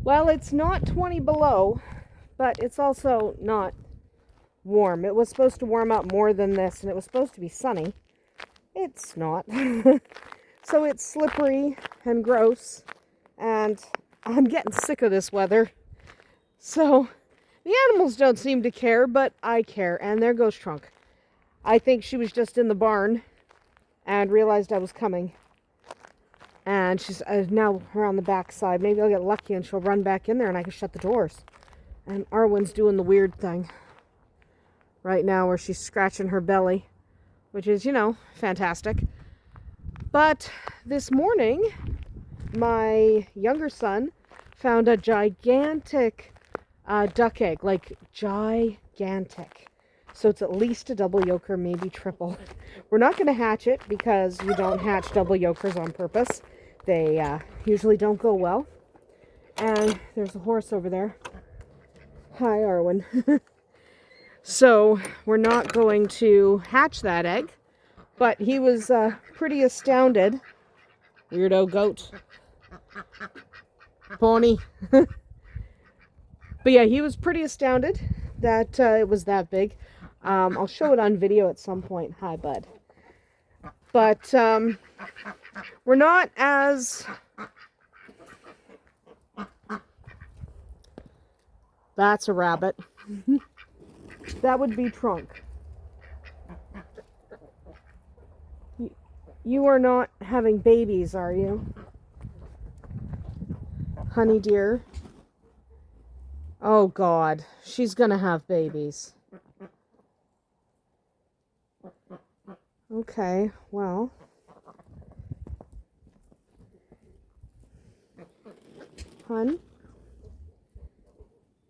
Well, it's not 20 below, but it's also not warm. It was supposed to warm up more than this, and it was supposed to be sunny. It's not. So it's slippery and gross, and I'm getting sick of this weather. So the animals don't seem to care, but I care, and there goes Trunk. I think she was just in the barn and realized I was coming. And she's now around the back side. Maybe I'll get lucky and she'll run back in there and I can shut the doors. And Arwen's doing the weird thing right now where she's scratching her belly, which is, you know, fantastic. But this morning, my younger son found a gigantic duck egg, like gigantic. So it's at least a double yolker, maybe triple. We're not going to hatch it because you don't hatch double yolkers on purpose. They usually don't go well. And there's a horse over there. Hi, Arwen. So we're not going to hatch that egg. But he was pretty astounded. Weirdo goat. Pony. But yeah, he was pretty astounded that it was that big. I'll show it on video at some point. Hi, bud. But we're not as... That's a rabbit. That would be Trunk. You are not having babies, are you? Honey dear. Oh God, she's gonna have babies. Okay, well. Hun?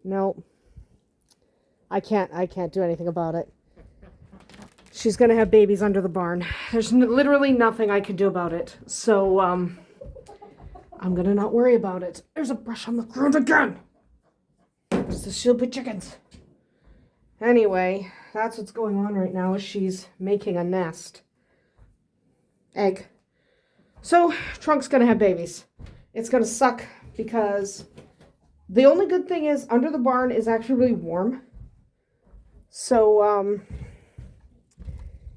Nope. I can't do anything about it. She's gonna have babies under the barn. There's literally nothing I can do about it. So, I'm gonna not worry about it. There's a brush on the ground again! It's the stupid chickens. Anyway, that's what's going on right now, is she's making a nest. Egg. So, Trunk's gonna have babies. It's gonna suck because the only good thing is under the barn is actually really warm. So,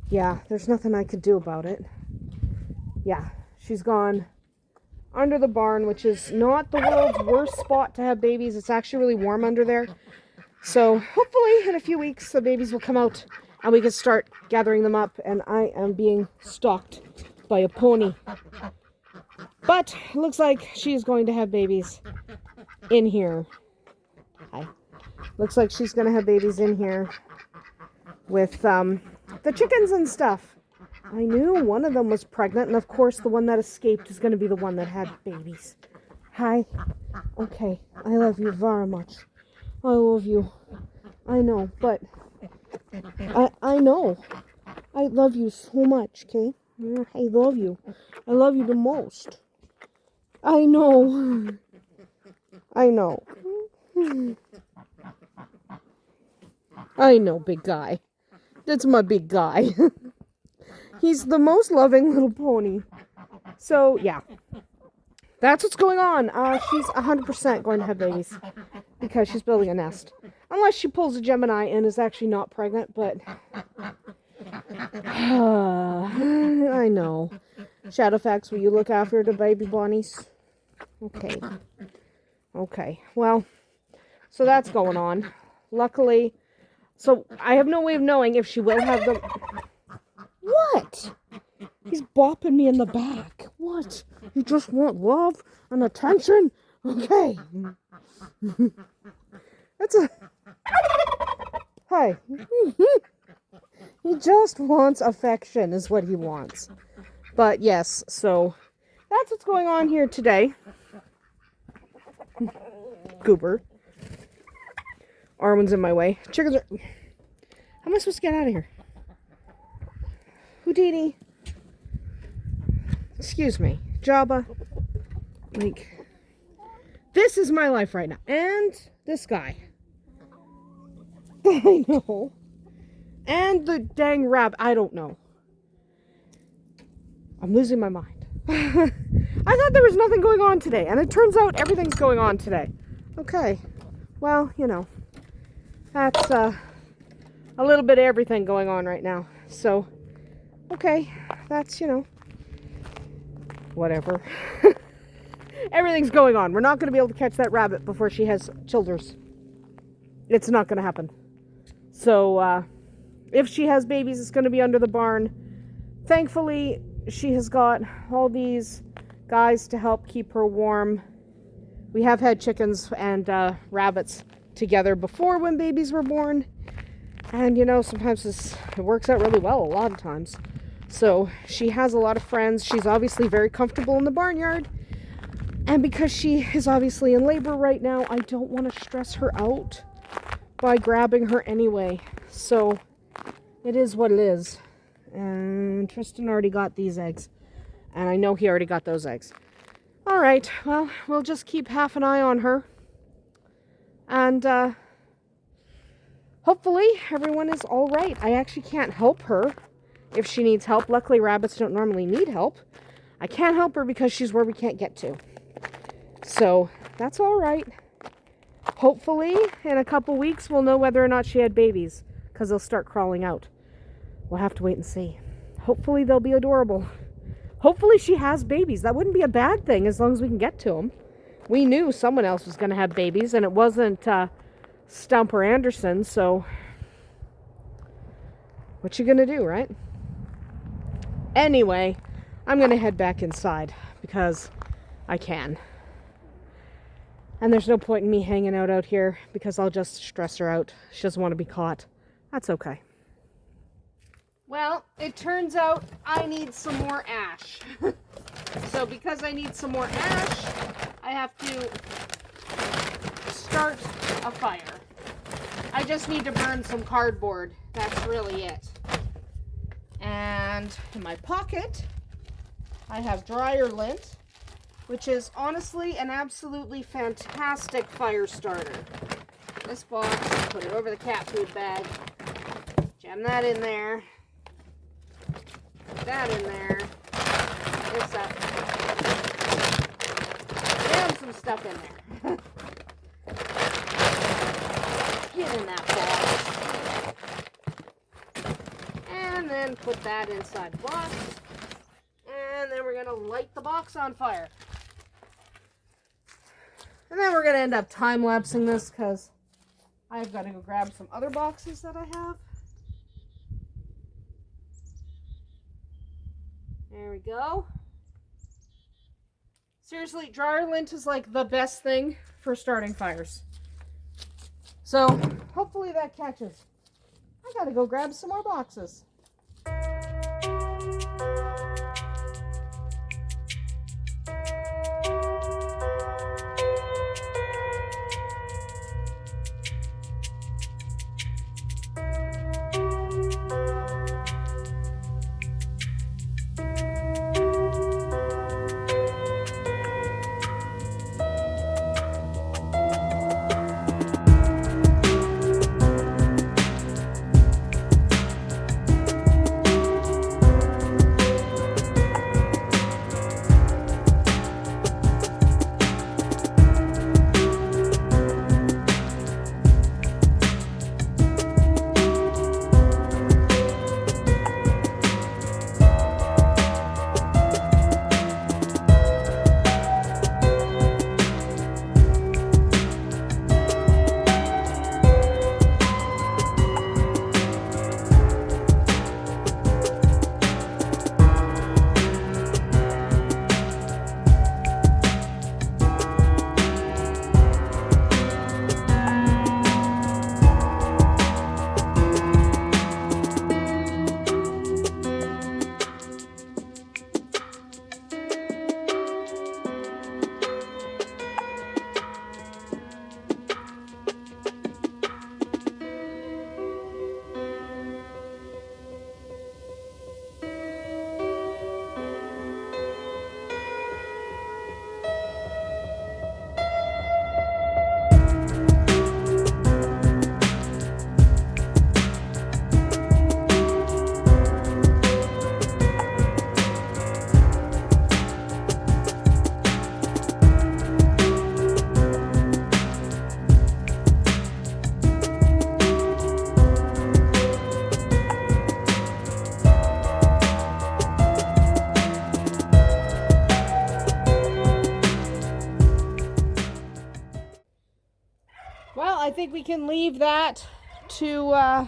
yeah, there's nothing I could do about it. Yeah, she's gone under the barn, which is not the world's worst spot to have babies. It's actually really warm under there. So hopefully in a few weeks the babies will come out and we can start gathering them up, and I am being stalked by a pony. But it looks like she's going to have babies in here. Hi. Looks like she's going to have babies in here with the chickens and stuff. I knew one of them was pregnant, and of course the one that escaped is going to be the one that had babies. Hi. Okay. I love you very much. I love you. I know, but I know. I love you so much, okay? I love you. I love you the most. I know. I know. I know, big guy. That's my big guy. He's the most loving little pony. So, yeah. That's what's going on. She's 100% going to have babies because she's building a nest. Unless she pulls a Gemini and is actually not pregnant, but... I know. Shadowfax, will you look after the baby bunnies? Okay. Okay. Well, so that's going on. Luckily... So, I have no way of knowing if she will have them... What? He's bopping me in the back. What? You just want love and attention? Okay. That's a... Hi. He just wants affection is what he wants. But yes, so that's what's going on here today. Goober. Arwen's in my way. Chickens are... How am I supposed to get out of here? Houdini. Excuse me. Jabba. Like, this is my life right now. And this guy. I know. And the dang rabbit. I don't know. I'm losing my mind. I thought there was nothing going on today. And it turns out everything's going on today. Okay. Well, you know, that's a little bit of everything going on right now. So, okay, that's, you know, whatever. Everything's going on. We're not going to be able to catch that rabbit before she has childers. It's not going to happen. So, if she has babies, it's going to be under the barn. Thankfully, she has got all these guys to help keep her warm. We have had chickens and rabbits together before when babies were born. And, you know, sometimes it works out really well a lot of times. So she has a lot of friends. She's obviously very comfortable in the barnyard. And because she is obviously in labor right now, I don't want to stress her out by grabbing her anyway. So it is what it is. And Tristan already got these eggs. And I know he already got those eggs. All right, well, we'll just keep half an eye on her. And hopefully everyone is all right. I actually can't help her if she needs help. Luckily, rabbits don't normally need help. I can't help her because she's where we can't get to. So that's all right. Hopefully, in a couple weeks, we'll know whether or not she had babies, because they'll start crawling out. We'll have to wait and see. Hopefully, they'll be adorable. Hopefully, she has babies. That wouldn't be a bad thing as long as we can get to them. We knew someone else was going to have babies, and it wasn't Stump or Andersen, so what you going to do, right? Anyway, I'm going to head back inside because I can. And there's no point in me hanging out here because I'll just stress her out. She doesn't want to be caught. That's okay. Well, it turns out I need some more ash. So because I need some more ash, I have to start a fire. I just need to burn some cardboard. That's really it. And in my pocket, I have dryer lint, which is honestly an absolutely fantastic fire starter. This box, put it over the cat food bag, jam that in there, put that in there, this up, jam some stuff in there. Get in that box, and then put that inside the box, and then we're going to light the box on fire. And then we're going to end up time-lapsing this because I've got to go grab some other boxes that I have. There we go. Seriously, dryer lint is like the best thing for starting fires. So, hopefully that catches. I got to go grab some more boxes. Well, I think we can leave that to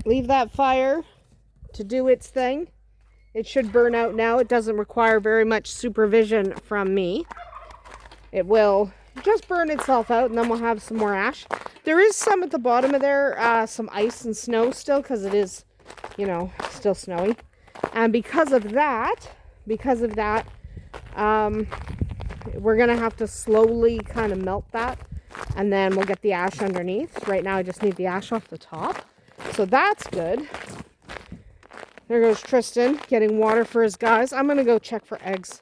leave that fire to do its thing. It should burn out now. It doesn't require very much supervision from me. It will just burn itself out, and then we'll have some more ash. There is some at the bottom of there, some ice and snow still, because it is, you know, still snowy. And because of that, we're going to have to slowly kind of melt that, and then we'll get the ash underneath. Right now I just need the ash off the top. So that's good. There goes Tristan getting water for his guys. I'm going to go check for eggs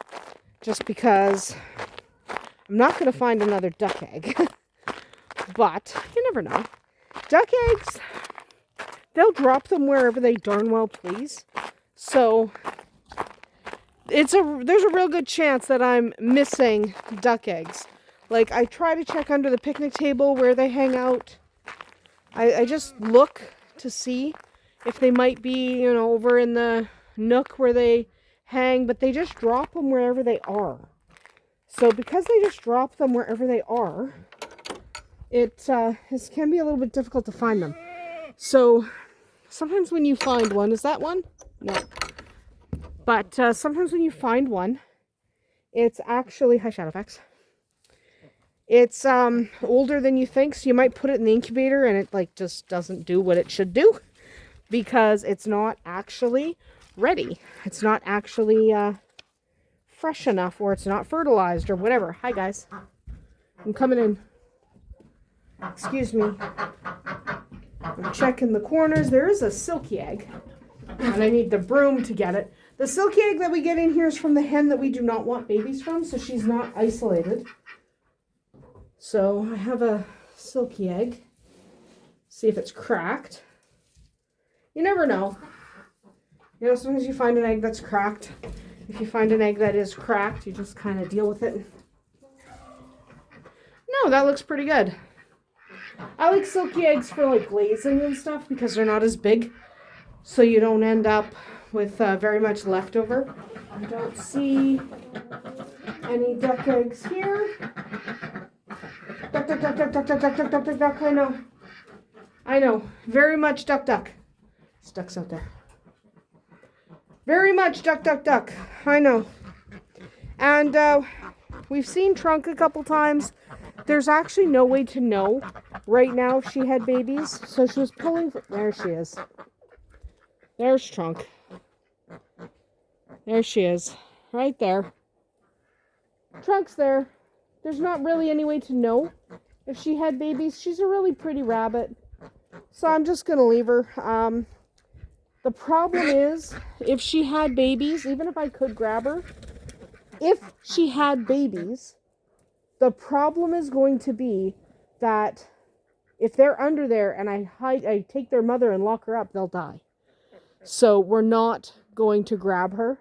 just because I'm not going to find another duck egg. But you never know. Duck eggs, they'll drop them wherever they darn well please. So there's a real good chance that I'm missing duck eggs. Like, I try to check under the picnic table where they hang out. I just look to see if they might be, you know, over in the nook where they hang, but they just drop them wherever they are. So because they just drop them wherever they are, it can be a little bit difficult to find them. So sometimes when you find one, is that one? No. But sometimes when you find one, it's actually, hi Shadowfax, it's older than you think, so you might put it in the incubator and it like just doesn't do what it should do. Because it's not actually ready. It's not actually fresh enough, or it's not fertilized or whatever. Hi guys. I'm coming in. Excuse me. I'm checking the corners. There is a silky egg. And I need the broom to get it. The silky egg that we get in here is from the hen that we do not want babies from, so she's not isolated. So I have a silky egg. See if it's cracked. You never know. You know, sometimes you find an egg that's cracked. If you find an egg that is cracked, you just kind of deal with it. No, that looks pretty good. I like silky eggs for like glazing and stuff because they're not as big. So you don't end up with very much leftover. I don't see any duck eggs here. Duck, duck, duck, duck, duck, duck, duck, duck, duck, duck, duck. I know. I know. Very much duck, duck. There's ducks out there. Very much duck, duck, duck. I know. And we've seen Trunk a couple times. There's actually no way to know right now if she had babies. So she was pulling. There she is. There's Trunk. There she is. Right there. Trunk's there. There's not really any way to know if she had babies. She's a really pretty rabbit. So I'm just going to leave her. The problem is, if she had babies, even if I could grab her, if she had babies, the problem is going to be that if they're under there and I take their mother and lock her up, they'll die. So we're not going to grab her.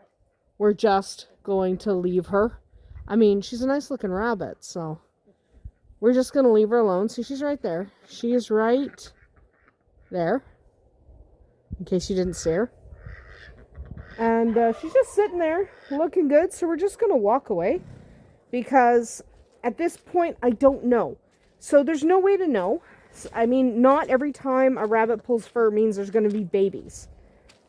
We're just going to leave her. I mean, she's a nice looking rabbit, so we're just going to leave her alone. See, she's right there. She is right there. In case you didn't see her. And she's just sitting there looking good. So we're just going to walk away. Because at this point, I don't know. So there's no way to know. I mean, not every time a rabbit pulls fur means there's going to be babies.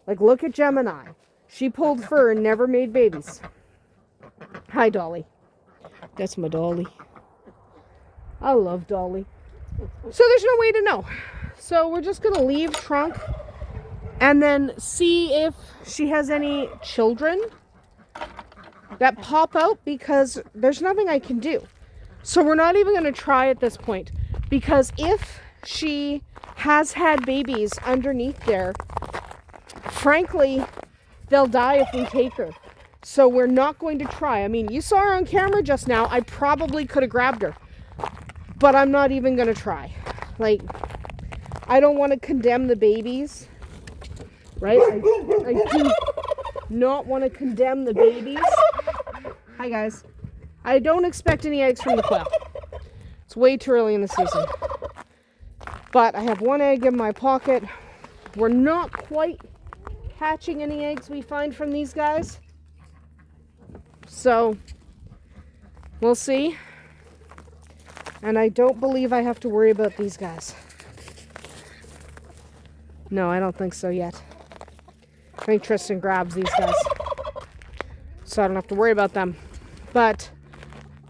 Like, look at Gemini. She pulled fur and never made babies. Hi, Dolly. That's my Dolly. I love Dolly. So there's no way to know. So we're just going to leave Trunk. And then see if she has any children that pop out, because there's nothing I can do. So we're not even going to try at this point. Because if she has had babies underneath there, frankly, they'll die if we take her. So we're not going to try. I mean, you saw her on camera just now. I probably could have grabbed her. But I'm not even going to try. Like, I don't want to condemn the babies. Right? I do not want to condemn the babies. Hi, guys. I don't expect any eggs from the quail. It's way too early in the season. But I have one egg in my pocket. We're not quite hatching any eggs we find from these guys. So, we'll see. And I don't believe I have to worry about these guys. No, I don't think so yet. I think Tristan grabs these guys, so I don't have to worry about them. But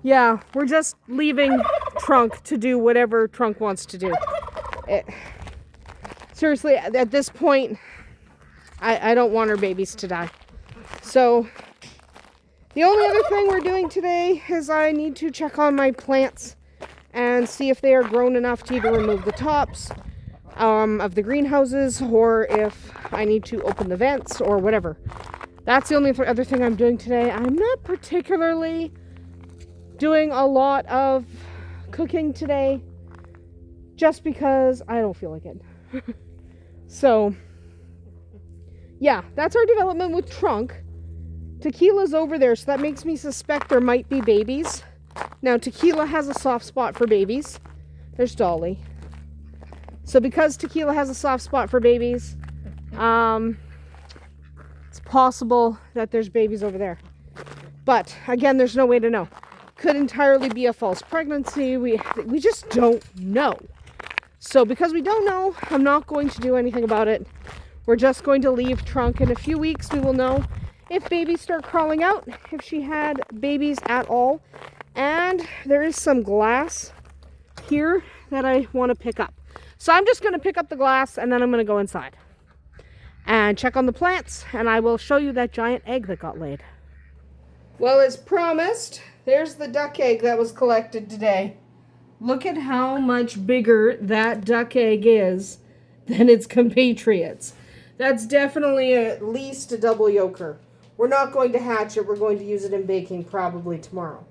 yeah, we're just leaving Trunk to do whatever Trunk wants to do. Seriously, at this point, I don't want our babies to die. So the only other thing we're doing today is I need to check on my plants and see if they are grown enough to either remove the tops of the greenhouses, or if I need to open the vents or whatever. That's the only other thing I'm doing today. I'm not particularly doing a lot of cooking today, just because I don't feel like it. So yeah, that's our development with Trunk. Tequila's over there, so that makes me suspect there might be babies. Now, Tequila has a soft spot for babies. There's Dolly. So because Tequila has a soft spot for babies, it's possible that there's babies over there. But again, there's no way to know. Could entirely be a false pregnancy. We just don't know. So because we don't know, I'm not going to do anything about it. We're just going to leave Trunk. In a few weeks, we will know if babies start crawling out, if she had babies at all. And there is some glass here that I want to pick up. So I'm just going to pick up the glass, and then I'm going to go inside and check on the plants, and I will show you that giant egg that got laid. Well, as promised, there's the duck egg that was collected today. Look at how much bigger that duck egg is than its compatriots. That's definitely at least a double yolker. We're not going to hatch it. We're going to use it in baking probably tomorrow.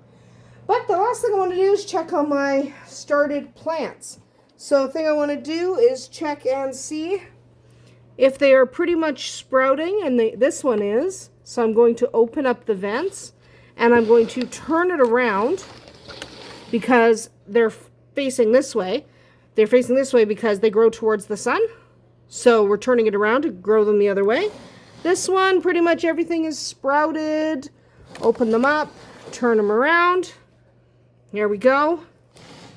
But the last thing I want to do is check on my started plants. So the thing I want to do is check and see if they are pretty much sprouting, and this one is. So I'm going to open up the vents, and I'm going to turn it around because they're facing this way. They're facing this way because they grow towards the sun. So we're turning it around to grow them the other way. This one, pretty much everything is sprouted. Open them up, turn them around. There we go.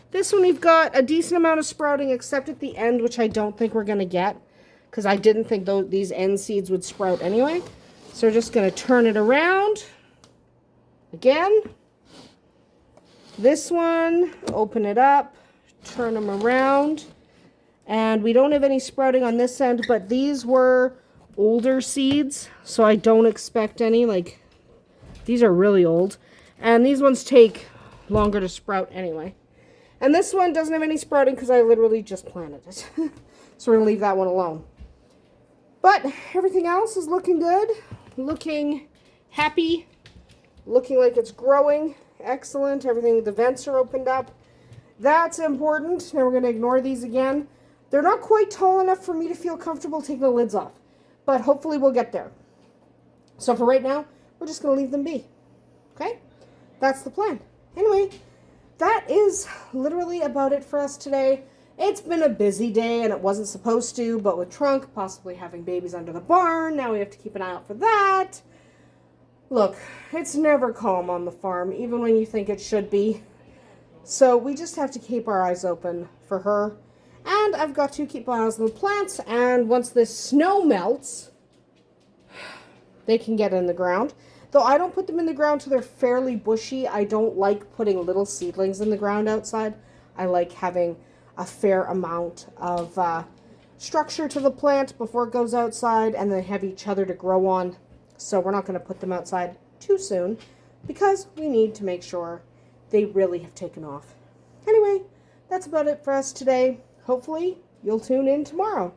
This one we've got a decent amount of sprouting, except at the end, which I don't think we're going to get, because I didn't think these end seeds would sprout anyway. So we're just going to turn it around. Again. This one, open it up, turn them around. And we don't have any sprouting on this end, but these were older seeds, so I don't expect any. Like, these are really old. And these ones take longer to sprout anyway. And this one doesn't have any sprouting because I literally just planted it. So we're going to leave that one alone. But everything else is looking good. Looking happy. Looking like it's growing. Excellent. Everything, the vents are opened up. That's important. Now we're going to ignore these again. They're not quite tall enough for me to feel comfortable taking the lids off. But hopefully we'll get there. So for right now, we're just going to leave them be. Okay? That's the plan. Anyway, that is literally about it for us today. It's been a busy day, and it wasn't supposed to, but with Trunk possibly having babies under the barn, now we have to keep an eye out for that. Look, it's never calm on the farm, even when you think it should be. So we just have to keep our eyes open for her. And I've got to keep my eyes on the plants, and once this snow melts, they can get in the ground. Though I don't put them in the ground till they're fairly bushy. I don't like putting little seedlings in the ground outside. I like having a fair amount of structure to the plant before it goes outside, and they have each other to grow on. So we're not going to put them outside too soon because we need to make sure they really have taken off. Anyway, that's about it for us today. Hopefully, you'll tune in tomorrow.